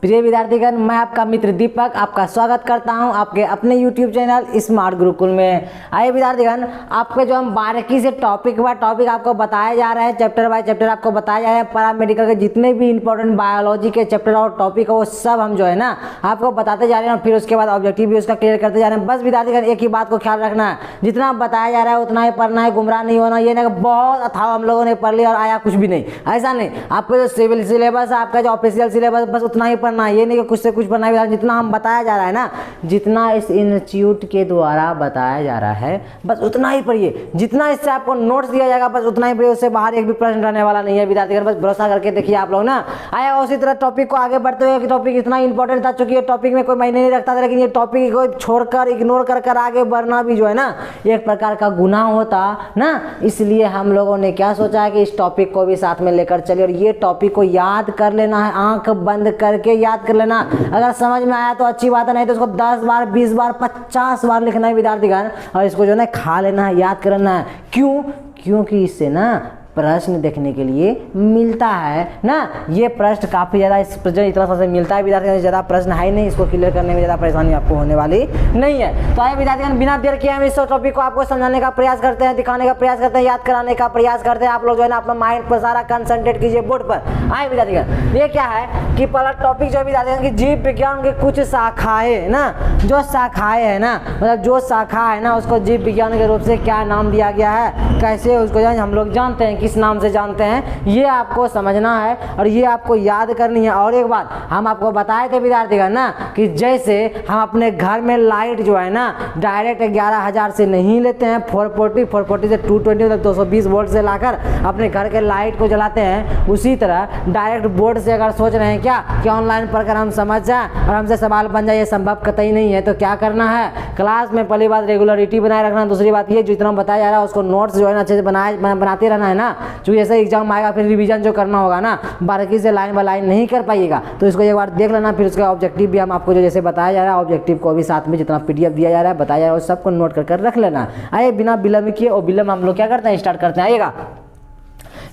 प्रिय विद्यार्थीगण, मैं आपका मित्र दीपक आपका स्वागत करता हूं आपके अपने YouTube चैनल स्मार्ट गुरुकुल में। आइए विद्यार्थीगण, आपके जो हम बारीकी से टॉपिक बाय टॉपिक आपको बताया जा रहा है, चैप्टर बाय चैप्टर आपको बताया जा रहा है। पैरामेडिकल के जितने भी इंपॉर्टेंट बायोलॉजी के चैप्टर और टॉपिक है वो सब हम जो है ना आपको बताते जा रहे हैं और फिर उसके बाद ऑब्जेक्टिव भी उसका क्लियर करते जा रहे हैं। बस विद्यार्थीगण एक ही बात को ख्याल रखना है, जितना बताया जा रहा है उतना ही पढ़ना है, गुमराह नहीं होना। ये ना बहुत अथाह हम लोगों ने पढ़ लिया और आया कुछ भी नहीं, ऐसा नहीं। आपका जो सिविल सिलेबस है, आपका जो ऑफिशियल सिलेबस, बस उतना ही पढ़ना है। ये नहीं कि कुछ से कुछ पढ़ना है। जितना हम बताया जा रहा है ना, जितना इस इंस्टीट्यूट के द्वारा बताया जा रहा है बस उतना ही पढ़िए। जितना इससे आपको नोट्स दिया जाएगा बस उतना ही पढ़िए, उससे बाहर एक भी प्रश्न रहने वाला नहीं है विद्यार्थीगण। बस भरोसा करके देखिए आप लोग ना। आया उसी तरह टॉपिक को आगे बढ़ते हुए, टॉपिक इतना इंपॉर्टेंट था, चूंकि ये टॉपिक में कोई मायने नहीं रखता था, लेकिन ये टॉपिक को छोड़कर इग्नोर कर आगे बढ़ना भी जो है ना एक प्रकार का गुनाह होता ना। इसलिए हम लोगों ने क्या सोचा है कि इस टॉपिक को भी साथ में लेकर चलिए और ये टॉपिक को याद कर लेना है, आंख बंद करके याद कर लेना। अगर समझ में आया तो अच्छी बात है, नहीं तो इसको 10 बार 20 बार 50 बार लिखना है विद्यार्थीगण, और इसको जो है खा लेना है, याद करना है। क्यों? क्योंकि इससे ना प्रश्न देखने के लिए मिलता है ना। ये प्रश्न काफ़ी ज़्यादा इस इतना सा मिलता है विद्यार्थियों, ज़्यादा प्रश्न है ही नहीं, इसको क्लियर करने में ज़्यादा परेशानी आपको होने वाली नहीं है। तो आइए विद्यार्थियों, बिना देर किए हम इस टॉपिक को आपको समझाने का प्रयास करते हैं, दिखाने का प्रयास करते हैं, याद कराने का प्रयास करते हैं। आप लोग जो है ना अपना माइंड पर सारा कंसंट्रेट कीजिए बोर्ड पर। आइए विद्यार्थियों, ये क्या है कि पहला टॉपिक जो है विद्यार्थियों की जीव विज्ञान की कुछ शाखाएं ना, जो शाखाएं है ना, मतलब जो शाखा है ना उसको जीव विज्ञान के रूप से क्या नाम दिया गया है, कैसे उसको हम लोग जानते हैं, किस नाम से जानते हैं, ये आपको समझना है और ये आपको याद करनी है। और एक बात हम आपको बताए थे विद्यार्थीगण ना कि जैसे हम अपने घर में लाइट जो है ना डायरेक्ट 11,000 से नहीं लेते हैं, 440 से 220 मतलब 220 वोल्ट से लाकर अपने घर के लाइट को जलाते हैं, उसी तरह डायरेक्ट बोर्ड से अगर सोच रहे हैं क्या कि ऑनलाइन पढ़कर हम समझ जाए और हमसे सवाल बन जाए, ये संभव कतई नहीं है। तो क्या करना है, क्लास में पहली बात रेगुलरिटी बनाए रखना, दूसरी बात ये जितना बताया जा रहा है उसको नोट्स जो है ना अच्छे से बनाते रहना है ना। जैसे एग्जाम आएगा फिर रिवीजन जो करना होगा ना, बारीकी से लाइन बाय लाइन नहीं कर पाइएगा, तो इसको एक बार देख लेना। फिर उसका ऑब्जेक्टिव भी हम आपको जो जैसे बताया जा रहा है, ऑब्जेक्टिव को भी साथ में जितना PDF दिया जा रहा है बताया जा रहा है उस सबको नोट कर रख लेना। आइए बिना विलंब किए और विलंब हम लोग क्या करते हैं, स्टार्ट करते हैं। आइएगा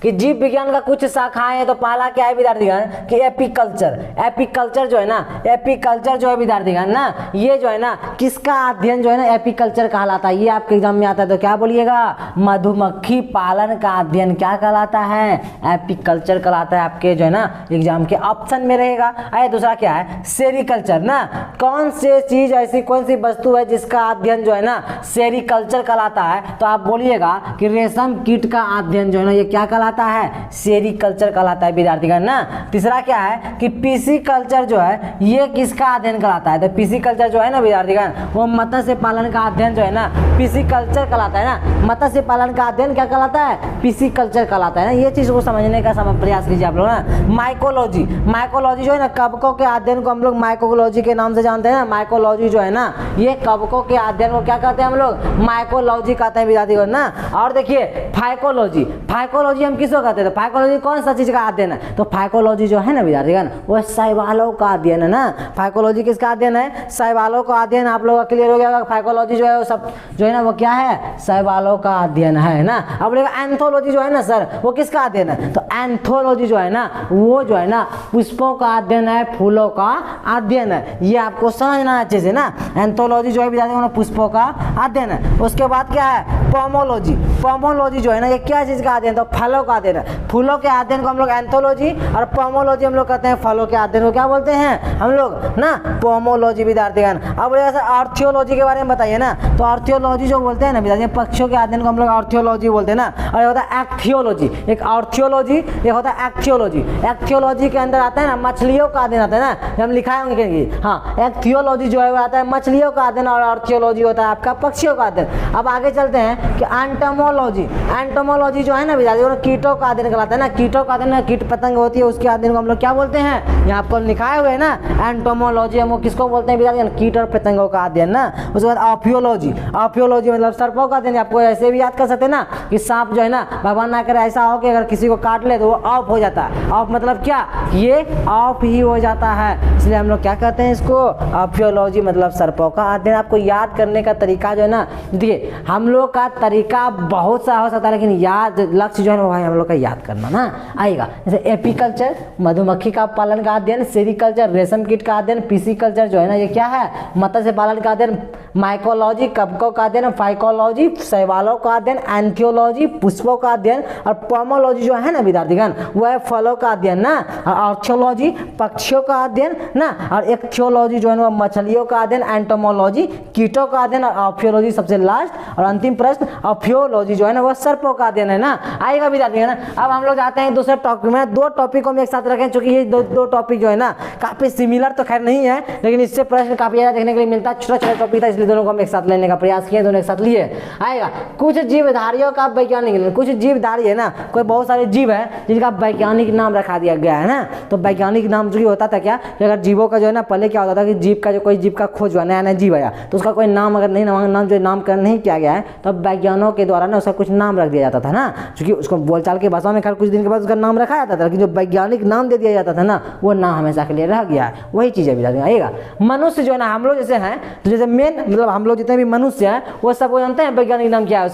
कि जीव विज्ञान का कुछ शाखाएं हैं। तो पहला क्या है विद्यार्थीगण कि एपिकल्चर। एपिकल्चर जो है ना, एपिकल्चर जो है विद्यार्थीगण ना, ये जो है ना किसका अध्ययन जो है ना एपिकल्चर कहलाता है। ये आपके एग्जाम में आता है तो क्या बोलिएगा, मधुमक्खी पालन का अध्ययन क्या कहलाता है, एपिकल्चर कहलाता है। आपके जो है ना एग्जाम के ऑप्शन में रहेगा। आइए दूसरा क्या है, सेरिकल्चर ना, कौन से चीज ऐसी कौन सी वस्तु है जिसका अध्ययन जो है ना सेरिकल्चर कहलाता है। तो आप बोलिएगा कि रेशम कीट का अध्ययन जो है ना ये क्या कहलाता है, सेरिकल्चर कहलाता है विद्यार्थीगण ना। तीसरा क्या है कि पिसिकल्चर जो है ये किसका अध्ययन कहलाता है। तो पिसिकल्चर जो है ना विद्यार्थीगण वो मत्स्य पालन का अध्ययन जो है ना पिसिकल्चर कहलाता है ना। मत्स्य पालन का अध्ययन क्या कहलाता है, पिसिकल्चर कहलाता है ना। ये चीज को समझने का प्रयास कीजिए आप लोग ना। माइकोलॉजी, माइकोलॉजी जो है ना कवकों के अध्ययन को हम लोग माइकोलॉजी के नाम से जानते हैं ना। माइकोलॉजी जो है ना ये कवकों के अध्ययन को क्या कहते हैं हम लोग, माइकोलॉजी कहते हैं विद्यार्थीगण ना। और देखिए फाइकोलॉजी, फाइकोलॉजी हम किसको कहते हैं, तो फाइकोलॉजी कौन सा चीज का अध्ययन है, तो फाइकोलॉजी जो है ना विद्यार्थीगण वो शैवालों का अध्ययन है ना। फाइकोलॉजी किसका अध्ययन है, शैवालों का अध्ययन। आप लोगों का क्लियर हो गया, फाइकोलॉजी जो है वो सब जो है ना वो क्या है, शैवालों का अध्ययन है ना। अब बोलेगा एंथोलॉजी जो है ना सर वो किसका अध्ययन है, तो एंथोलॉजी जो है ना वो जो है ना पुष्पों का अध्ययन है, फूलों का अध्ययन है। ये आपको समझना है अच्छे से ना। एंथोलॉजी जो है विद्यार्थीगण पुष्पों का अध्ययन है। उसके बाद क्या है, पोमोलॉजी। पोमोलॉजी जो है ना ये क्या चीज का अध्ययन, तो फलों का अध्ययन है। फूलों के अध्ययन को हम लोग एंथोलॉजी और पोमोलॉजी हम लोग कहते हैं फलों के अध्ययन को क्या बोलते हैं हम लोग ना, पोमोलॉजी विद्यार्थीगण। अब आर्थियोलॉजी के बारे में बताइए ना, तो आर्थियोलॉजी जो बोलते हैं ना विद्यार्थी पक्षियों के अध्ययन को हम लोग आर्थियोलॉजी बोलते हैं ना। और ये होता है एक्थियोलॉजी, एक आर्थियोलॉजी एक होता है एक्थियोलॉजी। एक्थियोलॉजी के अंदर आता है ना मछलियों का अध्ययन आता है ना, हम लिखाए होंगे हाँ। एक्थियोलॉजी जो है वो आता है मछलियों का अध्ययन और आर्थियोलॉजी होता है आपका पक्षियों का अध्ययन। अब आगे चलते हैं कि एंटोमोलॉजी। एंटोमोलॉजी जो है ना विद्यार्थी कीटों का अध्ययन कहलाता है ना। कीटों का अध्ययन, कीट पतंग होती है उसके अध्ययन को हम लोग क्या बोलते हैं, यहाँ पर लिखाए हुए है ना एंटोमोलॉजी, हम किसको बोलते हैं विद्यार्थी, कीट और पतंगों का अध्ययन ना। उसके बाद ऑफियोलॉजी। ऑफियोलॉजी मतलब सर्पों का अध्ययन। आपको ऐसे भी याद कर सकते हैं ना कि सांप जो है ना भगवान ना करे ऐसा हो कि अगर किसी को काट ले तो वो ऑफ हो जाता है। ऑफ मतलब क्या, ये ऑफ ही हो जाता है, इसलिए हम लोग क्या कहते हैं इसको, ऑफियोलॉजी मतलब सर्पों का अध्ययन। आपको याद करने का तरीका जो है ना, देखिए हम लोग का तरीका बहुत सा हो सकता है, लेकिन याद लक्ष्य जो है वो भाई हम लोग का याद करना ना आएगा। जैसे एपीकल्चर मधुमक्खी का पालन का अध्ययन, सेरिकल्चर रेशम कीट का अध्ययन, पिसिकल्चर जो है ना ये क्या है मत्स्य पालन का अध्ययन, माइकोलॉजी कवकों का अध्ययन, फाइकोलॉजी शैवालों का अध्ययन, एंथियोलॉजी पुष्पों का अध्ययन, और पोमोलॉजी जो है ना विद्यार्थीगण वो है फलों का अध्ययन ना, और आर्थियोलॉजी पक्षियों का अध्ययन ना, और एक्थियोलॉजी जो है वो मछलियों का अध्ययन, एंटोमोलॉजी कीटों का अध्ययन, और ऑफियोलॉजी सबसे लास्ट और अंतिम प्रश्न ऑफियोलॉजी जो है ना वो सर्पों का अध्ययन है ना आएगा विद्यार्थीगण। अब हम लोग जाते हैं दूसरे टॉपिक में, दो टॉपिक को हम एक साथ रखें क्योंकि ये दो टॉपिक जो है ना काफी सिमिलर तो खैर नहीं है, लेकिन इससे प्रश्न काफी ज्यादा देखने के लिए मिलता है, छोटा छोटा टॉपिक था इसलिए दोनों को हम एक साथ लेने का प्रयास किए, दोनों एक साथ लिए आएगा। कुछ जीवधारियों का वैज्ञानिक, कुछ जीवधारी है ना, कोई बहुत सारे जीव है जिनका वैज्ञानिक नाम रखा दिया गया है ना, तो वैज्ञानिक नाम जो होता था क्या कि अगर जीवों का जो है ना पहले क्या होता था कि जीव का जो कोई जीव का खोज हुआ नया नया जीव आया तो उसका कोई नाम अगर नहीं नाम जो नामकरण नहीं किया गया है तो वैज्ञानिकों के द्वारा ना उसका कुछ नाम रख दिया जाता था ना, क्योंकि उसको बोलचाल की भाषा में खैर कुछ दिन के बाद उसका नाम रखा जाता था, लेकिन जो वैज्ञानिक नाम दे दिया जाता था ना वो नाम हमेशा के लिए रह गया है। वही चीज़ है आएगा। मनुष्य जो है ना हम लोग जैसे हैं तो जैसे मेन मतलब हम लोग जितने भी मनुष्य हैं वो सबको जानते हैं वैज्ञानिक नाम क्या है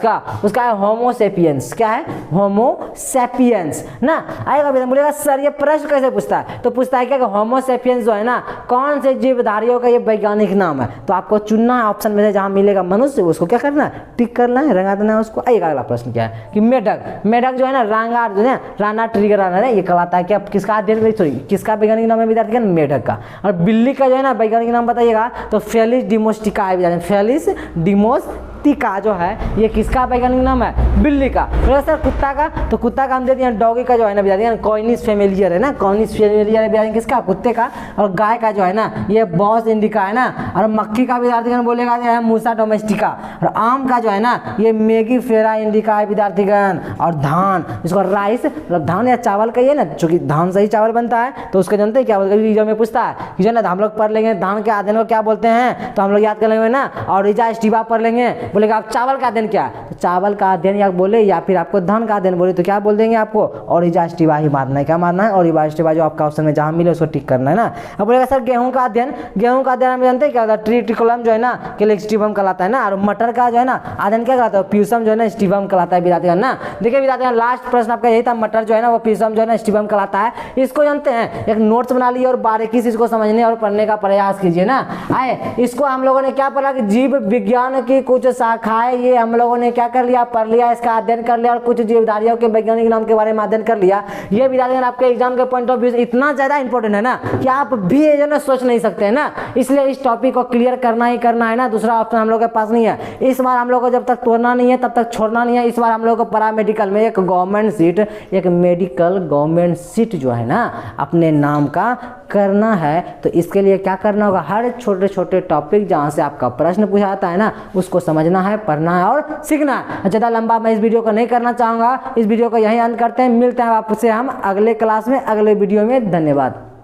उसका है होमो सेपियंस। क्या है? होमो सेपियंस ना आएगा। बोलेगा सर ये प्रश्न कैसे पूछता है, तो पूछता है क्या कि होमो सेपियंस जो है ना कौन से जीवधारियों का ये वैज्ञानिक नाम है, तो आपको चुनना है ऑप्शन में से जहां मिलेगा मनुष्य उसको क्या करना है टिक करना है, रंगा देना है उसको। आएगा अगला प्रश्न क्या है कि मेढक जो है ना रांगार जो है राना ट्रिगर है ये कहलाता है क्या किसका अध्ययन सॉरी किसका वैज्ञानिक नाम है विद्यार्थी मेढक का। और बिल्ली का जो है ना वैज्ञानिक नाम बताइएगा तो फेलिस डिमोस्टिका है विद्यार्थी, फेलिस डिमोस्टिका जो है ये किसका वैज्ञानिक नाम है बिल्ली का। तो सर कुत्ता का, तो कुत्ता का हम देते हैं डॉगी का जो है ना विद्यार्थी कॉइनिस फेमिलियर है ना, कॉइनिस फेमिलियर है विद्यार्थी किसका कुत्ते का। और गाय का जो है ना ये बॉस इंडिका है ना। और मक्खी का विद्यार्थीगण बोलेगा है मूसा डोमेस्टिका। और आम का जो है ना ये मेगी फेरा इंडिका है विद्यार्थीगण। और धान इसको राइस मतलब धान या चावल का ही है ना, चूंकि धान से ही चावल बनता है तो उसको जानते हैं क्या बोलते हैं एग्जाम में पूछता है कि जो है ना हम लोग पढ़ लेंगे धान के अध्ययन को क्या बोलते हैं तो हम लोग याद कर लेंगे ना। और इजा स्टीवा पढ़ लेंगे बोलेगा आप चावल का अध्ययन क्या है, तो चावल का अध्ययन या बोले या फिर आपको धान का अध्ययन बोले तो क्या बोल देंगे आपको और इजा स्टीवा ही मारना है। क्या मारना है और इजा स्टीवा जो आपका ऑप्शन में जहां मिले उसको टिक करना है ना। अब बोलेगा सर गेहूं का अध्ययन, गेहूं का अध्ययन हम जानते हैं क्या होता है ट्रिटिकुलम जो है ना क्लेक्स्टिवम कहलाता है ना। और मटर का जो है ना अध्ययन क्या कहलाता है प्यूसम जो है ना स्टिवम कहलाता है विद्यार्थीगण ना। देखिए विद्यार्थीगण लास्ट प्रश्न आपका यही था, मटर जो है ना वो प्यूसम जो है ना स्टिवम कहलाता है। इसको जानते हैं एक नोट्स बना लिए और बारीकी से इसको समझने और पढ़ने का प्रयास कीजिए ना। आए इसको हम लोगों ने क्या पढ़ा कि जीव विज्ञान की कुछ शाखाएं ये हम लोगों ने क्या कर लिया पढ़ लिया, इसका अध्ययन कर लिया और कुछ जीवधारियों के वैज्ञानिक नाम के बारे में अध्ययन कर लिया। ये विद्यार्थीगण आपके एग्जाम के पॉइंट ऑफ व्यू से इतना ज्यादा इंपॉर्टेंट है ना कि आप भी ये जो ना सोच नहीं सकते हैं ना, इसलिए इस टॉपिक को क्लियर करना ही करना है ना, दूसरा ऑप्शन हम लोग के पास नहीं है। इस बार हम लोग को जब तक तोड़ना नहीं है तब तक छोड़ना नहीं है। इस बार हम लोग को पैरामेडिकल में एक गवर्नमेंट सीट, एक मेडिकल गवर्नमेंट सीट जो है ना अपने नाम का करना है। तो इसके लिए क्या करना होगा, हर छोटे छोटे टॉपिक जहां से आपका प्रश्न पूछा जाता है ना उसको समझना है, पढ़ना है और सीखना है। ज़्यादा लंबा मैं इस वीडियो को नहीं करना चाहूँगा, इस वीडियो को यहीं अंत करते हैं। मिलते हैं आपसे हम अगले क्लास में अगले वीडियो में। धन्यवाद।